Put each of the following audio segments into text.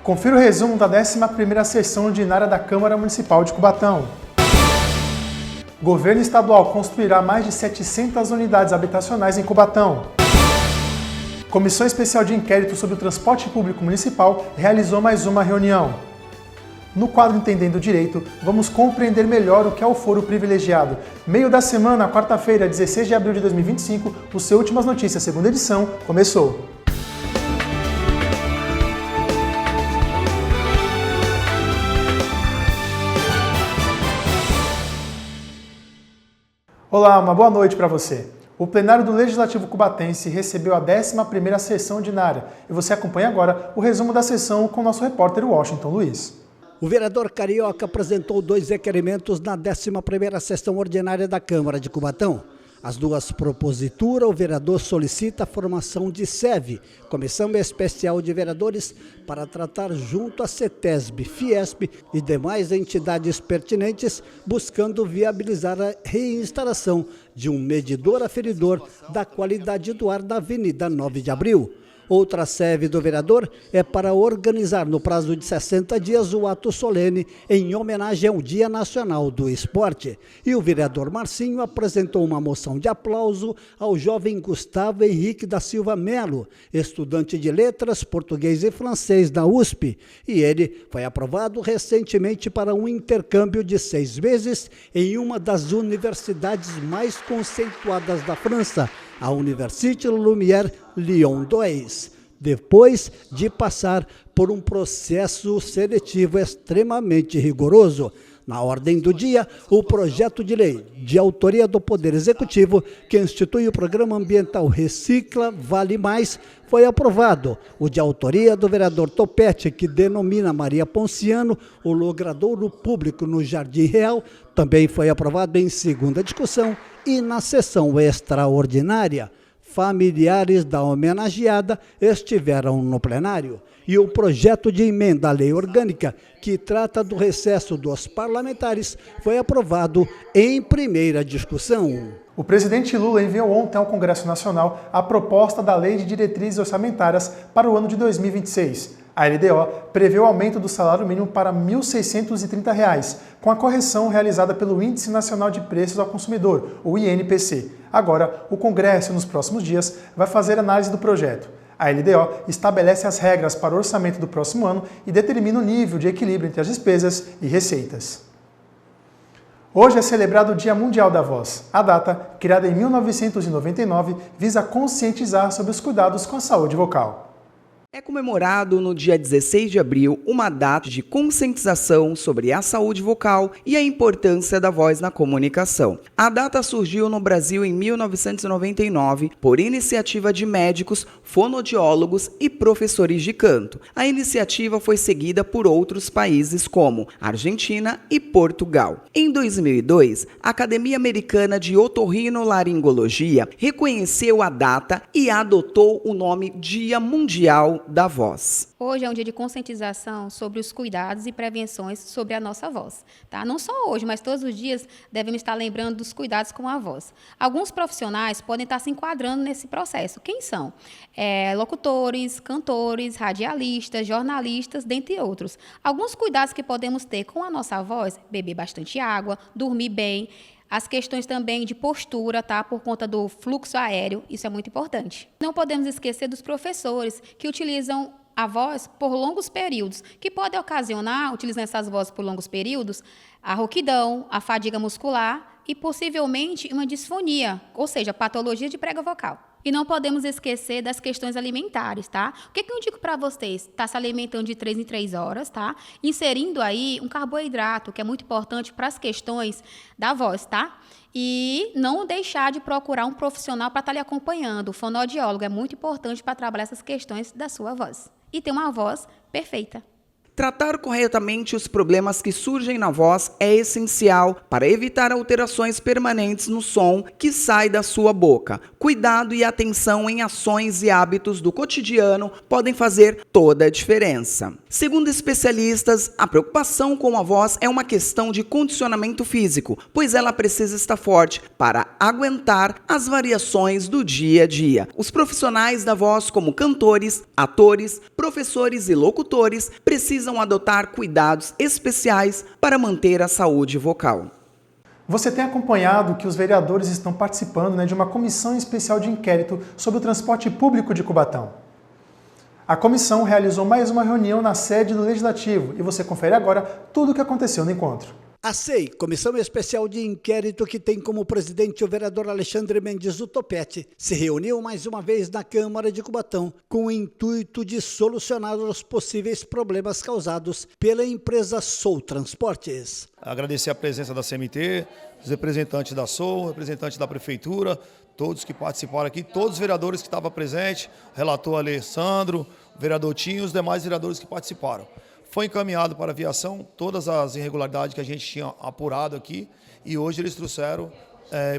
Confira o resumo da 11ª sessão ordinária da Câmara Municipal de Cubatão. O governo estadual construirá mais de 700 unidades habitacionais em Cubatão. Comissão Especial de Inquérito sobre o Transporte Público Municipal realizou mais uma reunião. No quadro Entendendo o Direito, vamos compreender melhor o que é o foro privilegiado. Meio da semana, quarta-feira, 16 de abril de 2025, o seu Últimas Notícias, segunda edição, começou. Olá, uma boa noite para você. O plenário do Legislativo Cubatense recebeu a 11ª sessão ordinária e você acompanha agora o resumo da sessão com o nosso repórter Washington Luiz. O vereador Carioca apresentou 2 requerimentos na 11ª sessão ordinária da Câmara de Cubatão. As duas proposituras, o vereador solicita a formação de SEV, Comissão Especial de Vereadores, para tratar junto à CETESB, Fiesp e demais entidades pertinentes, buscando viabilizar a reinstalação de um medidor aferidor da qualidade do ar da Avenida 9 de Abril. Outra SEV do vereador é para organizar no prazo de 60 dias o ato solene em homenagem ao Dia Nacional do Esporte. E o vereador Marcinho apresentou uma moção de aplauso ao jovem Gustavo Henrique da Silva Melo, estudante de letras, português e francês da USP. E ele foi aprovado recentemente para um intercâmbio de 6 meses em uma das universidades mais conceituadas da França, a Université Lumière Lyon 2, depois de passar por um processo seletivo extremamente rigoroso. Na ordem do dia, o projeto de lei de autoria do Poder Executivo, que institui o Programa Ambiental Recicla Vale Mais, foi aprovado. O de autoria do vereador Topete, que denomina Maria Ponciano o logradouro público no Jardim Real, também foi aprovado em segunda discussão e na sessão extraordinária. Familiares da homenageada estiveram no plenário. E o projeto de emenda à lei orgânica, que trata do recesso dos parlamentares, foi aprovado em primeira discussão. O presidente Lula enviou ontem ao Congresso Nacional a proposta da Lei de Diretrizes Orçamentárias para o ano de 2026. A LDO prevê o aumento do salário mínimo para R$ 1.630, com a correção realizada pelo Índice Nacional de Preços ao Consumidor, o INPC. Agora, o Congresso, nos próximos dias, vai fazer análise do projeto. A LDO estabelece as regras para o orçamento do próximo ano e determina o nível de equilíbrio entre as despesas e receitas. Hoje é celebrado o Dia Mundial da Voz. A data, criada em 1999, visa conscientizar sobre os cuidados com a saúde vocal. É comemorado no dia 16 de abril uma data de conscientização sobre a saúde vocal e a importância da voz na comunicação. A data surgiu no Brasil em 1999 por iniciativa de médicos, fonoaudiólogos e professores de canto. A iniciativa foi seguida por outros países como Argentina e Portugal. Em 2002, a Academia Americana de Otorrinolaringologia reconheceu a data e adotou o nome Dia Mundial da Voz. Hoje é um dia de conscientização sobre os cuidados e prevenções sobre a nossa voz. Tá? Não só hoje, mas todos os dias devemos estar lembrando dos cuidados com a voz. Alguns profissionais podem estar se enquadrando nesse processo. Quem são? Locutores, cantores, radialistas, jornalistas, dentre outros. Alguns cuidados que podemos ter com a nossa voz: beber bastante água, dormir bem. As questões também de postura, tá? Por conta do fluxo aéreo, isso é muito importante. Não podemos esquecer dos professores que utilizam a voz por longos períodos, que pode ocasionar, utilizando essas vozes por longos períodos, a rouquidão, a fadiga muscular e possivelmente uma disfonia, ou seja, patologia de prega vocal. E não podemos esquecer das questões alimentares, tá? O que eu digo para vocês? Tá se alimentando de 3 em 3 horas, tá? Inserindo aí um carboidrato, que é muito importante para as questões da voz, tá? E não deixar de procurar um profissional para estar lhe acompanhando. O fonoaudiólogo é muito importante para trabalhar essas questões da sua voz. E ter uma voz perfeita. Tratar corretamente os problemas que surgem na voz é essencial para evitar alterações permanentes no som que sai da sua boca. Cuidado e atenção em ações e hábitos do cotidiano podem fazer toda a diferença. Segundo especialistas, a preocupação com a voz é uma questão de condicionamento físico, pois ela precisa estar forte para aguentar as variações do dia a dia. Os profissionais da voz, como cantores, atores, professores e locutores, precisam adotar cuidados especiais para manter a saúde vocal. Você tem acompanhado que os vereadores estão participando de uma comissão especial de inquérito sobre o transporte público de Cubatão. A comissão realizou mais uma reunião na sede do Legislativo e você confere agora tudo o que aconteceu no encontro. A SEI, Comissão Especial de Inquérito, que tem como presidente o vereador Alexandre Mendes do Topete, se reuniu mais uma vez na Câmara de Cubatão com o intuito de solucionar os possíveis problemas causados pela empresa Sou Transportes. Agradecer a presença da CMT, os representantes da Sou, representantes da Prefeitura, todos que participaram aqui, todos os vereadores que estavam presentes, o relator Alessandro, o vereador Tinho e os demais vereadores que participaram. Foi encaminhado para a aviação todas as irregularidades que a gente tinha apurado aqui e hoje eles trouxeram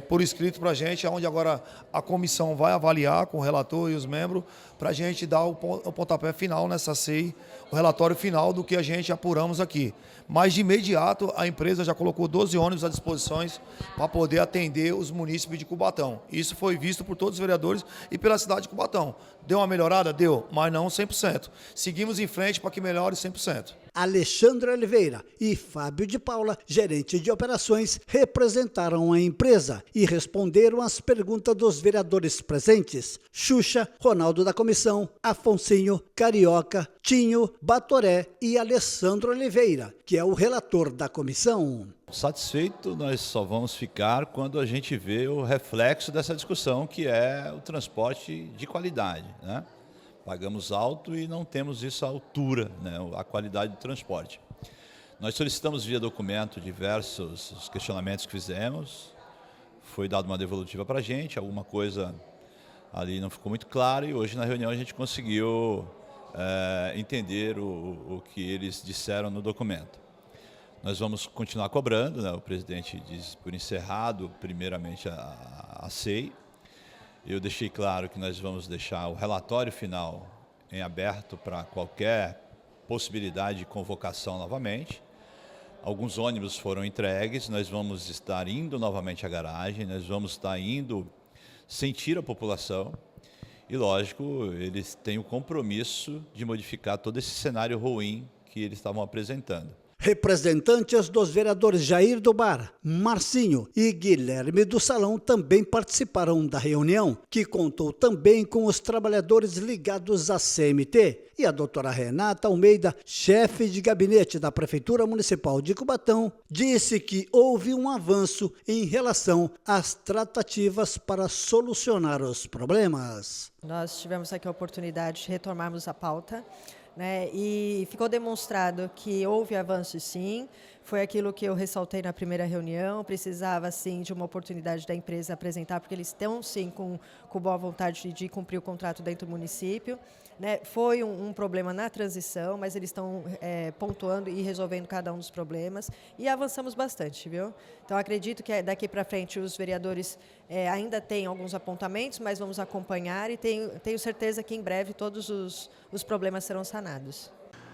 por escrito para a gente, onde agora a comissão vai avaliar com o relator e os membros para a gente dar o pontapé final nessa SEI, o relatório final do que a gente apuramos aqui. Mas de imediato a empresa já colocou 12 ônibus à disposição para poder atender os munícipes de Cubatão. Isso foi visto por todos os vereadores e pela cidade de Cubatão. Deu uma melhorada? Deu, mas não 100%. Seguimos em frente para que melhore 100%. Alexandre Oliveira e Fábio de Paula, gerente de operações, representaram a empresa e responderam às perguntas dos vereadores presentes: Xuxa, Ronaldo da Comissão, Afonsinho, Carioca, Tinho, Batoré e Alessandro Oliveira, que é o relator da comissão. Satisfeito nós só vamos ficar quando a gente vê o reflexo dessa discussão, que é o transporte de qualidade, né? Pagamos alto e não temos isso à altura, né, a qualidade do transporte. Nós solicitamos via documento diversos questionamentos que fizemos, foi dada uma devolutiva para a gente, alguma coisa ali não ficou muito claro e hoje na reunião a gente conseguiu entender o que eles disseram no documento. Nós vamos continuar cobrando, né, o presidente diz por encerrado primeiramente a SEI. Eu deixei claro que nós vamos deixar o relatório final em aberto para qualquer possibilidade de convocação novamente. Alguns ônibus foram entregues, nós vamos estar indo novamente à garagem, nós vamos estar indo sentir a população e, lógico, eles têm o compromisso de modificar todo esse cenário ruim que eles estavam apresentando. Representantes dos vereadores Jair do Bar, Marcinho e Guilherme do Salão também participaram da reunião, que contou também com os trabalhadores ligados à CMT. E a doutora Renata Almeida, chefe de gabinete da Prefeitura Municipal de Cubatão, disse que houve um avanço em relação às tratativas para solucionar os problemas. Nós tivemos aqui a oportunidade de retomarmos a pauta, né, e ficou demonstrado que houve avanço sim, foi aquilo que eu ressaltei na primeira reunião, precisava sim de uma oportunidade da empresa apresentar, porque eles estão sim com boa vontade de cumprir o contrato dentro do município, né. Foi um problema na transição, mas eles estão pontuando e resolvendo cada um dos problemas e avançamos bastante, viu? Então acredito que daqui para frente os vereadores ainda têm alguns apontamentos, mas vamos acompanhar e tenho certeza que em breve todos os problemas serão sanados.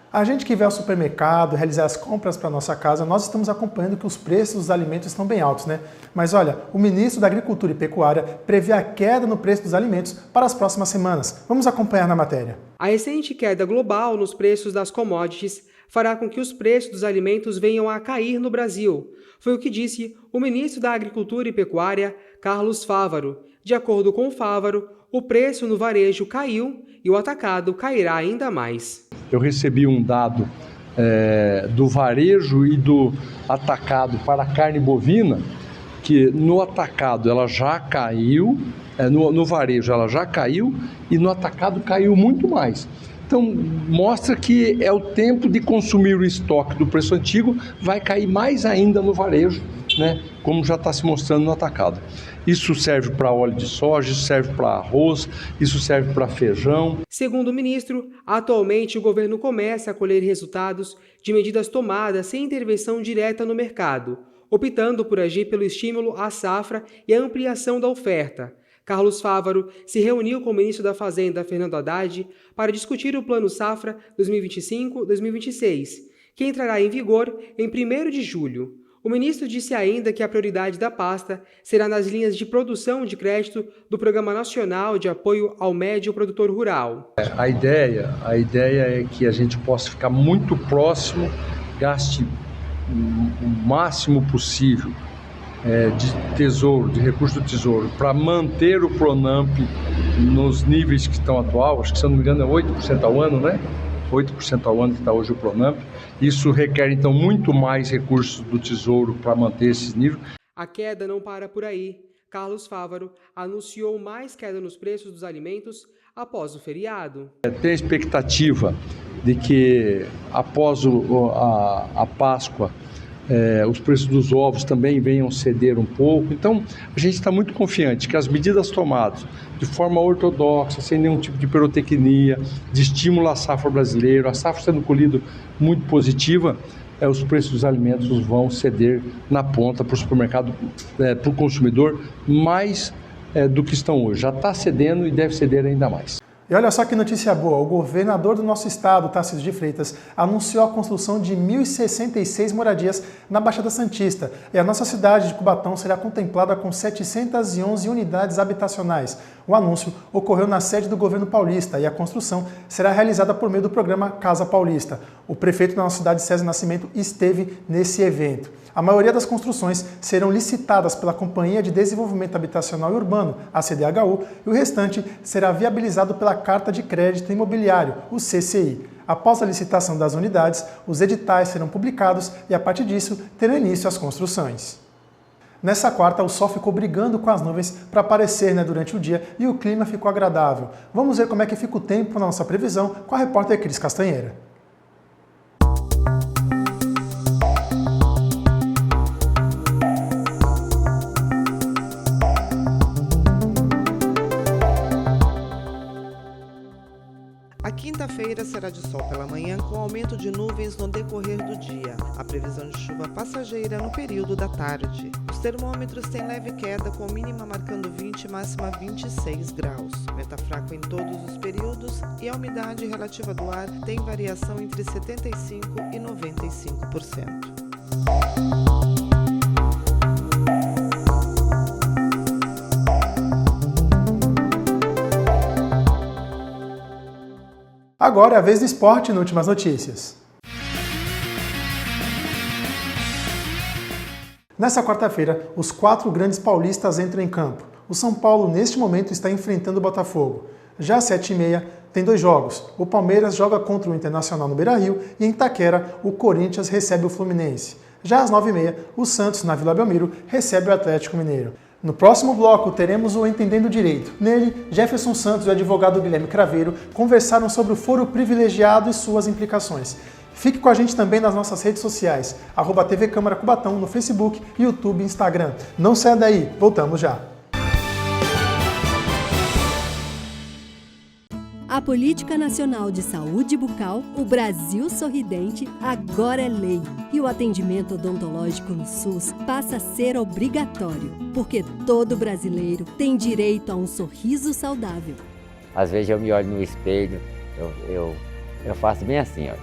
A gente que vai ao supermercado, realizar as compras para nossa casa, nós estamos acompanhando que os preços dos alimentos estão bem altos, né? Mas olha, o ministro da Agricultura e Pecuária prevê a queda no preço dos alimentos para as próximas semanas. Vamos acompanhar na matéria. A recente queda global nos preços das commodities fará com que os preços dos alimentos venham a cair no Brasil. Foi o que disse o ministro da Agricultura e Pecuária, Carlos Fávaro. De acordo com o Fávaro, o preço no varejo caiu e o atacado cairá ainda mais. Eu recebi um dado do varejo e do atacado para a carne bovina, que no atacado ela já caiu, no varejo ela já caiu e no atacado caiu muito mais. Então, mostra que é o tempo de consumir o estoque do preço antigo, vai cair mais ainda no varejo né, como já está se mostrando no atacado. Isso serve para óleo de soja, isso serve para arroz, isso serve para feijão. Segundo o ministro, atualmente o governo começa a colher resultados de medidas tomadas sem intervenção direta no mercado, optando por agir pelo estímulo à safra e à ampliação da oferta. Carlos Fávaro se reuniu com o ministro da Fazenda, Fernando Haddad, para discutir o Plano Safra 2025-2026, que entrará em vigor em 1º de julho. O ministro disse ainda que a prioridade da pasta será nas linhas de produção de crédito do Programa Nacional de Apoio ao Médio Produtor Rural. A ideia é que a gente possa ficar muito próximo, gaste o máximo possível de tesouro, de recurso do tesouro, para manter o Pronamp nos níveis que estão atuais, acho que se eu não me engano é 8% ao ano, né? 8% ao ano que está hoje o Pronamp. Isso requer, então, muito mais recursos do Tesouro para manter esses níveis. A queda não para por aí. Carlos Fávaro anunciou mais queda nos preços dos alimentos após o feriado. Tem a expectativa de que, após a Páscoa, os preços dos ovos também venham ceder um pouco. Então, a gente está muito confiante que as medidas tomadas de forma ortodoxa, sem nenhum tipo de pirotecnia, de estímulo à safra brasileira, a safra sendo colhida muito positiva, os preços dos alimentos vão ceder na ponta para o supermercado, para o consumidor, mais do que estão hoje. Já está cedendo e deve ceder ainda mais. E olha só que notícia boa, o governador do nosso estado, Tarcísio de Freitas, anunciou a construção de 1.066 moradias na Baixada Santista. E a nossa cidade de Cubatão será contemplada com 711 unidades habitacionais. O anúncio ocorreu na sede do governo paulista e a construção será realizada por meio do programa Casa Paulista. O prefeito da nossa cidade, César Nascimento, esteve nesse evento. A maioria das construções serão licitadas pela Companhia de Desenvolvimento Habitacional e Urbano, a CDHU, e o restante será viabilizado pela Carta de Crédito Imobiliário, o CCI. Após a licitação das unidades, os editais serão publicados e, a partir disso, terão início as construções. Nessa quarta, o sol ficou brigando com as nuvens para aparecer durante o dia e o clima ficou agradável. Vamos ver como é que fica o tempo na nossa previsão com a repórter Cris Castanheira. A quinta-feira será de sol pela manhã, com aumento de nuvens no decorrer do dia. A previsão de chuva passageira no período da tarde. Os termômetros têm leve queda, com mínima marcando 20 e máxima 26 graus. Vento fraco em todos os períodos e a umidade relativa do ar tem variação entre 75% e 95%. Agora é a vez do esporte no Últimas Notícias. Nessa quarta-feira, os 4 grandes paulistas entram em campo. O São Paulo, neste momento, está enfrentando o Botafogo. Já às 7h30, tem 2 jogos. O Palmeiras joga contra o Internacional no Beira-Rio e em Itaquera, o Corinthians recebe o Fluminense. Já às 9h30, o Santos, na Vila Belmiro, recebe o Atlético Mineiro. No próximo bloco, teremos o Entendendo Direito. Nele, Jefferson Santos e o advogado Guilherme Craveiro conversaram sobre o foro privilegiado e suas implicações. Fique com a gente também nas nossas redes sociais, @TV Câmara Cubatão no Facebook, YouTube e Instagram. Não saia daí, voltamos já. A Política Nacional de Saúde Bucal, o Brasil Sorridente, agora é lei. E o atendimento odontológico no SUS passa a ser obrigatório, porque todo brasileiro tem direito a um sorriso saudável. Às vezes eu me olho no espelho, eu faço bem assim, ó.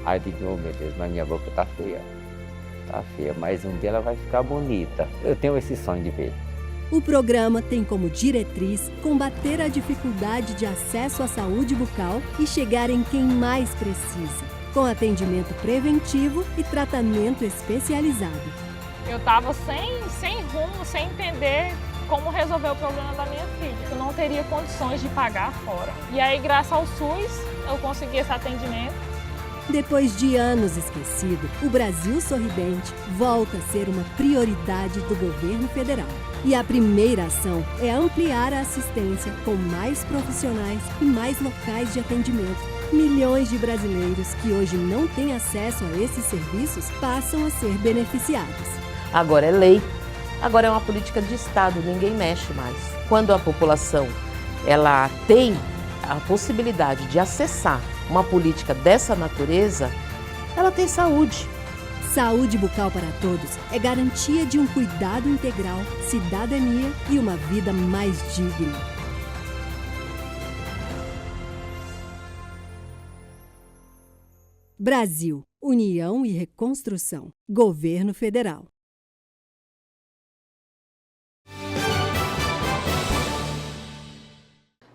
Aí eu digo, oh, meu Deus, mas minha boca tá feia. Tá feia, mas um dia ela vai ficar bonita. Eu tenho esse sonho de ver. O programa tem como diretriz combater a dificuldade de acesso à saúde bucal e chegar em quem mais precisa, com atendimento preventivo e tratamento especializado. Eu estava sem rumo, sem entender como resolver o problema da minha filha. Eu não teria condições de pagar fora. E aí, graças ao SUS, eu consegui esse atendimento. Depois de anos esquecido, o Brasil Sorridente volta a ser uma prioridade do governo federal. E a primeira ação é ampliar a assistência com mais profissionais e mais locais de atendimento. Milhões de brasileiros que hoje não têm acesso a esses serviços passam a ser beneficiados. agora é lei, agora é uma política de Estado, ninguém mexe mais. Quando a população ela tem a possibilidade de acessar uma política dessa natureza, ela tem saúde. Saúde bucal para todos é garantia de um cuidado integral, cidadania e uma vida mais digna. Brasil, União e Reconstrução. Governo Federal.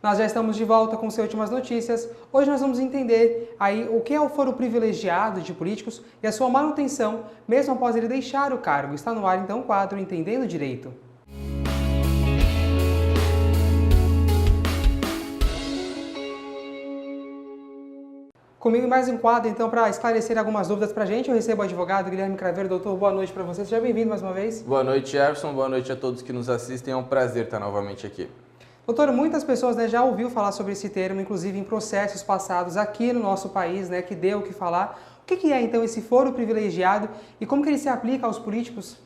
Nós já estamos de volta com as últimas notícias. Hoje nós vamos entender aí o que é o foro privilegiado de políticos e a sua manutenção, mesmo após ele deixar o cargo. Está no ar então o quadro Entendendo Direito. Comigo mais um quadro, então, para esclarecer algumas dúvidas para a gente. Eu recebo o advogado Guilherme Craveiro. Doutor, boa noite para você. Seja bem-vindo mais uma vez. Boa noite, Jefferson. Boa noite a todos que nos assistem. É um prazer estar novamente aqui. Doutor, muitas pessoas já ouviram falar sobre esse termo, inclusive em processos passados aqui no nosso país, que deu o que falar. O que é, então, esse foro privilegiado e como que ele se aplica aos políticos?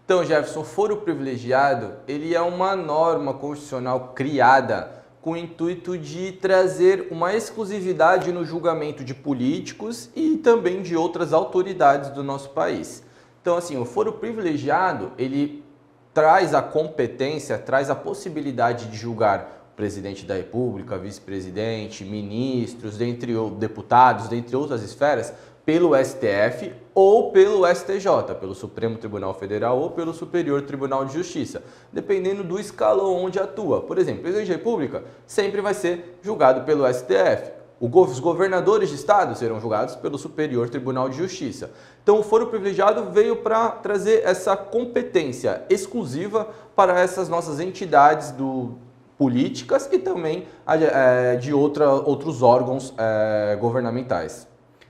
Então, Jefferson, o foro privilegiado, ele é uma norma constitucional criada com o intuito de trazer uma exclusividade no julgamento de políticos e também de outras autoridades do nosso país. Então, assim, o foro privilegiado, ele traz a competência, traz a possibilidade de julgar o presidente da República, vice-presidente, ministros, deputados, dentre outras esferas, pelo STF ou pelo STJ, pelo Supremo Tribunal Federal ou pelo Superior Tribunal de Justiça, dependendo do escalão onde atua. Por exemplo, o presidente da República sempre vai ser julgado pelo STF. Os governadores de estado serão julgados pelo Superior Tribunal de Justiça. Então, o foro privilegiado veio para trazer essa competência exclusiva para essas nossas entidades políticas e também de outros órgãos governamentais.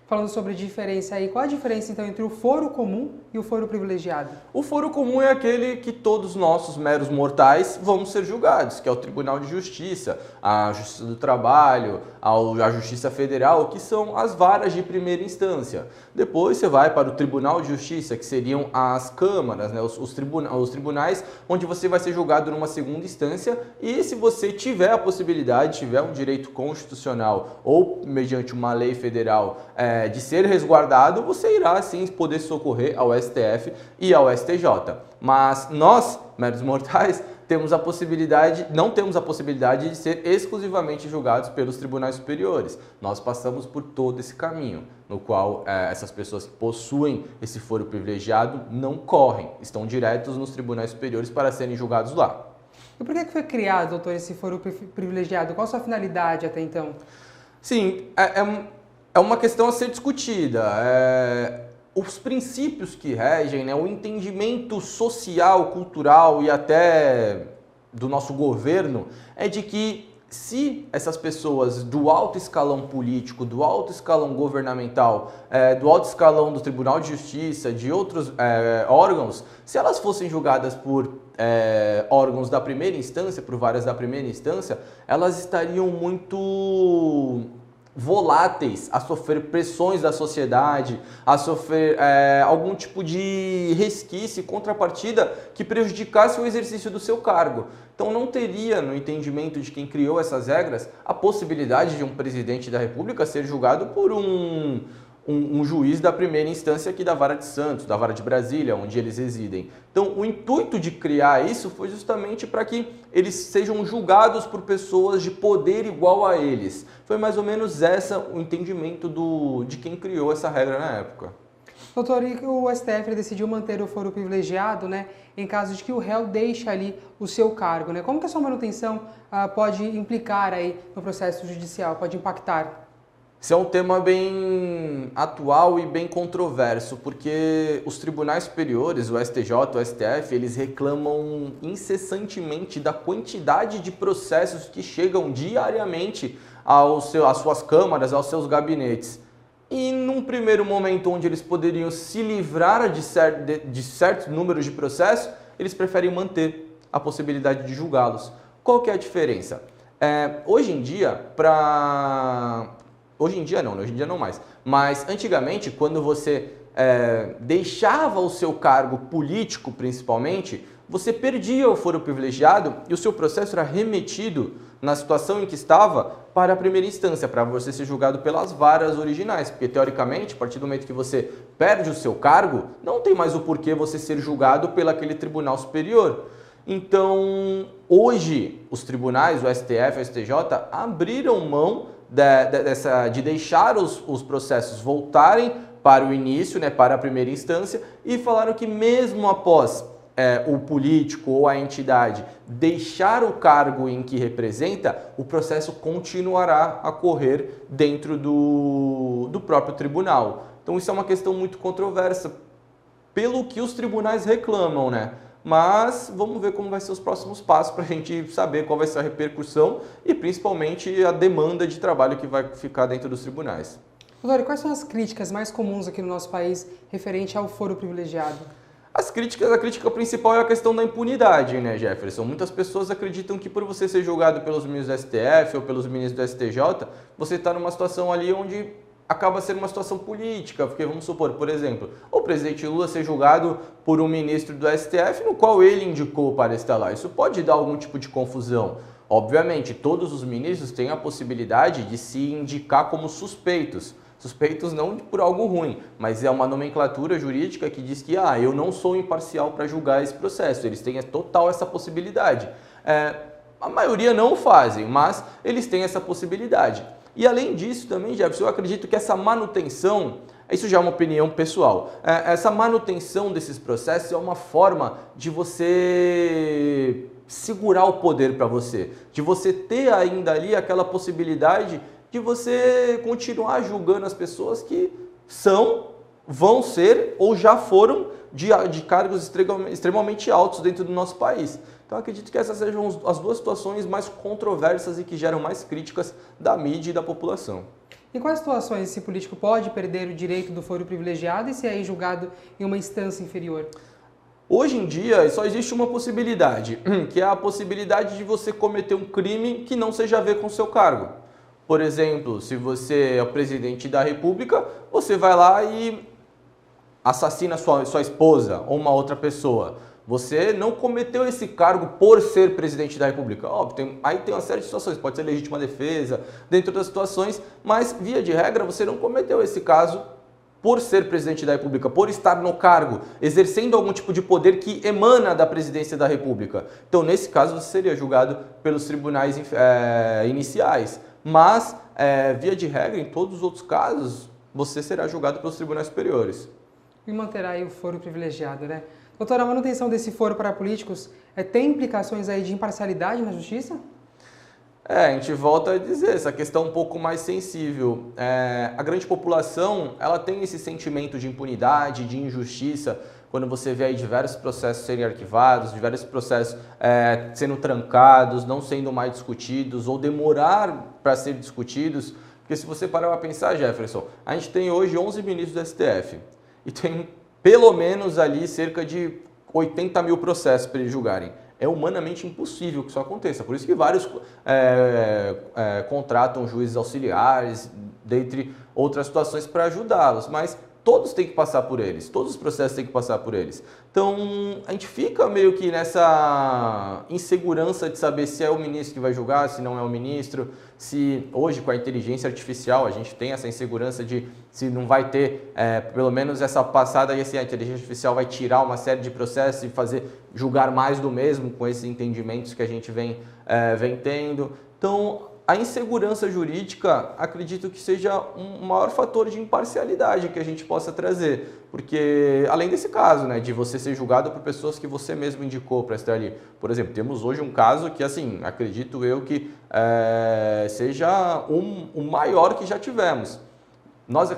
Falando sobre diferença aí, qual a diferença então entre o foro comum e o foro privilegiado? O foro comum é aquele que todos nós, meros mortais, vamos ser julgados, que é o Tribunal de Justiça, a Justiça do Trabalho, a Justiça Federal, que são as varas de primeira instância. Depois você vai para o Tribunal de Justiça, que seriam as câmaras, os tribunais, onde você vai ser julgado numa segunda instância, e se você tiver a possibilidade, tiver um direito constitucional ou mediante uma lei federal de ser resguardado, você irá sim poder socorrer ao STF e ao STJ. Mas nós, meros mortais, não temos a possibilidade de ser exclusivamente julgados pelos tribunais superiores. Nós passamos por todo esse caminho, no qual essas pessoas que possuem esse foro privilegiado não correm, estão diretos nos tribunais superiores para serem julgados lá. E por que foi criado, doutor, esse foro privilegiado? Qual a sua finalidade até então? Sim, é uma questão a ser discutida. Os princípios que regem, o entendimento social, cultural e até do nosso governo é de que se essas pessoas do alto escalão político, do alto escalão governamental, do alto escalão do Tribunal de Justiça, de outros órgãos, se elas fossem julgadas por órgãos da primeira instância, por varas da primeira instância, elas estariam muito voláteis a sofrer pressões da sociedade, a sofrer algum tipo de resquício, contrapartida que prejudicasse o exercício do seu cargo. Então não teria, no entendimento de quem criou essas regras, a possibilidade de um presidente da República ser julgado por um juiz da primeira instância aqui da Vara de Santos, da Vara de Brasília, onde eles residem. Então, o intuito de criar isso foi justamente para que eles sejam julgados por pessoas de poder igual a eles. Foi mais ou menos o entendimento de quem criou essa regra na época. Doutor, e o STF decidiu manter o foro privilegiado, em caso de que o réu deixe ali o seu cargo, Como que a sua manutenção pode implicar aí no processo judicial, pode impactar? Esse é um tema bem atual e bem controverso, porque os tribunais superiores, o STJ, o STF, eles reclamam incessantemente da quantidade de processos que chegam diariamente às suas câmaras, aos seus gabinetes. E num primeiro momento onde eles poderiam se livrar de certos números de processos, eles preferem manter a possibilidade de julgá-los. Qual que é a diferença? Hoje em dia não mais. Mas antigamente, quando você deixava o seu cargo político, principalmente, você perdia o foro privilegiado e o seu processo era remetido na situação em que estava para a primeira instância, para você ser julgado pelas varas originais, porque teoricamente, a partir do momento que você perde o seu cargo, não tem mais o porquê você ser julgado pelaquele tribunal superior. Então, hoje, os tribunais, o STF, o STJ, abriram mão de deixar os processos voltarem para o início, né, para a primeira instância, e falaram que mesmo após o político ou a entidade deixar o cargo em que representa, o processo continuará a correr dentro do próprio tribunal. Então isso é uma questão muito controversa, pelo que os tribunais reclamam, né? Mas vamos ver como vai ser os próximos passos para a gente saber qual vai ser a repercussão e principalmente a demanda de trabalho que vai ficar dentro dos tribunais. Doutor, e quais são as críticas mais comuns aqui no nosso país referente ao foro privilegiado? A crítica principal é a questão da impunidade, né, Jefferson? Muitas pessoas acreditam que por você ser julgado pelos ministros do STF ou pelos ministros do STJ, você está numa situação ali onde acaba sendo uma situação política, porque vamos supor, por exemplo, o presidente Lula ser julgado por um ministro do STF no qual ele indicou para estar lá. Isso pode dar algum tipo de confusão. Obviamente, todos os ministros têm a possibilidade de se indicar como suspeitos. Suspeitos não por algo ruim, mas é uma nomenclatura jurídica que diz que eu não sou imparcial para julgar esse processo. Eles têm total essa possibilidade. A maioria não o fazem, mas eles têm essa possibilidade. E além disso também, Jefferson, eu acredito que essa manutenção, isso já é uma opinião pessoal, essa manutenção desses processos é uma forma de você segurar o poder para você, de você ter ainda ali aquela possibilidade de você continuar julgando as pessoas que vão ser ou já foram de cargos extremamente altos dentro do nosso país. Então acredito que essas sejam as duas situações mais controversas e que geram mais críticas da mídia e da população. Em quais situações esse político pode perder o direito do foro privilegiado e ser julgado em uma instância inferior? Hoje em dia só existe uma possibilidade, que é a possibilidade de você cometer um crime que não seja a ver com o seu cargo. Por exemplo, se você é o presidente da República, você vai lá e assassina sua esposa ou uma outra pessoa. Você não cometeu esse cargo por ser presidente da República. Óbvio, aí tem uma série de situações, pode ser legítima defesa, dentro das situações, mas via de regra você não cometeu esse caso por ser presidente da República, por estar no cargo, exercendo algum tipo de poder que emana da presidência da República. Então, nesse caso, você seria julgado pelos tribunais iniciais. Mas, via de regra, em todos os outros casos, você será julgado pelos tribunais superiores. E manterá aí o foro privilegiado, né? Doutor, a manutenção desse foro para políticos tem implicações aí de imparcialidade na justiça? A gente volta a dizer, essa questão um pouco mais sensível. A grande população, ela tem esse sentimento de impunidade, de injustiça, quando você vê aí diversos processos serem arquivados, diversos processos sendo trancados, não sendo mais discutidos ou demorar para ser discutidos. Porque se você parar para pensar, Jefferson, a gente tem hoje 11 ministros do STF e tem pelo menos ali cerca de 80 mil processos para eles julgarem. É humanamente impossível que isso aconteça. Por isso que vários contratam juízes auxiliares, dentre outras situações, para ajudá-los. Mas todos têm que passar por eles, todos os processos têm que passar por eles. Então, a gente fica meio que nessa insegurança de saber se é o ministro que vai julgar, se não é o ministro, se hoje com a inteligência artificial a gente tem essa insegurança de se não vai ter, pelo menos essa passada, e assim, a inteligência artificial vai tirar uma série de processos e julgar mais do mesmo com esses entendimentos que a gente vem tendo. Então, a insegurança jurídica, acredito que seja um maior fator de imparcialidade que a gente possa trazer, porque além desse caso, né, de você ser julgado por pessoas que você mesmo indicou para estar ali. Por exemplo, temos hoje um caso que, assim, acredito eu que seja o maior que já tivemos.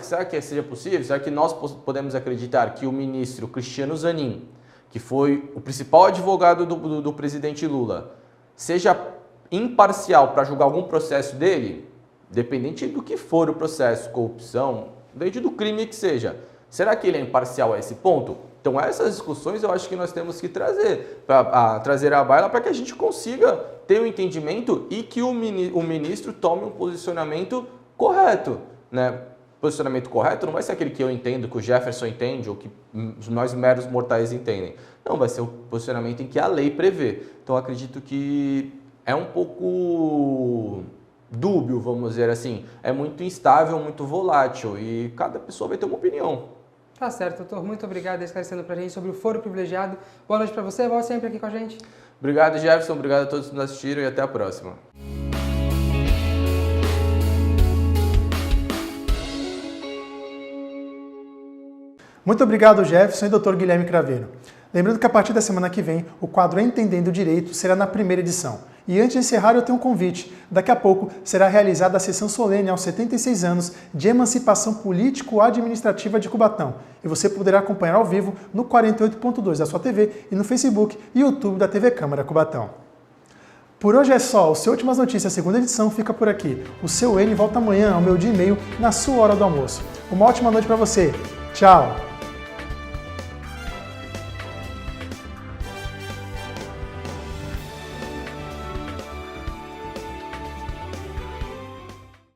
Será que seja possível? Será que nós podemos acreditar que o ministro Cristiano Zanin, que foi o principal advogado do presidente Lula, seja imparcial para julgar algum processo dele, dependente do que for o processo, corrupção, depende do crime que seja. Será que ele é imparcial a esse ponto? Então essas discussões eu acho que nós temos que trazer à baila para que a gente consiga ter um entendimento e que o ministro tome um posicionamento correto, né? posicionamento correto não vai ser aquele que eu entendo, que o Jefferson entende, ou que nós meros mortais entendem. Não, vai ser o posicionamento em que a lei prevê. Então, acredito que é um pouco dúbio, vamos dizer assim. É muito instável, muito volátil e cada pessoa vai ter uma opinião. Tá certo, doutor. Muito obrigado por esclarecendo pra gente sobre o foro privilegiado. Boa noite para você. Volte sempre aqui com a gente. Obrigado, Jefferson. Obrigado a todos que nos assistiram e até a próxima. Muito obrigado, Jefferson e Dr. Guilherme Craveiro. Lembrando que a partir da semana que vem, o quadro Entendendo o Direito será na primeira edição. E antes de encerrar, eu tenho um convite. Daqui a pouco será realizada a sessão solene aos 76 anos de emancipação político-administrativa de Cubatão. E você poderá acompanhar ao vivo no 48.2 da sua TV e no Facebook e YouTube da TV Câmara Cubatão. Por hoje é só. O seu Últimas Notícias, segunda edição, fica por aqui. O seu N volta amanhã ao meio-dia e meio, na sua hora do almoço. Uma ótima noite para você. Tchau!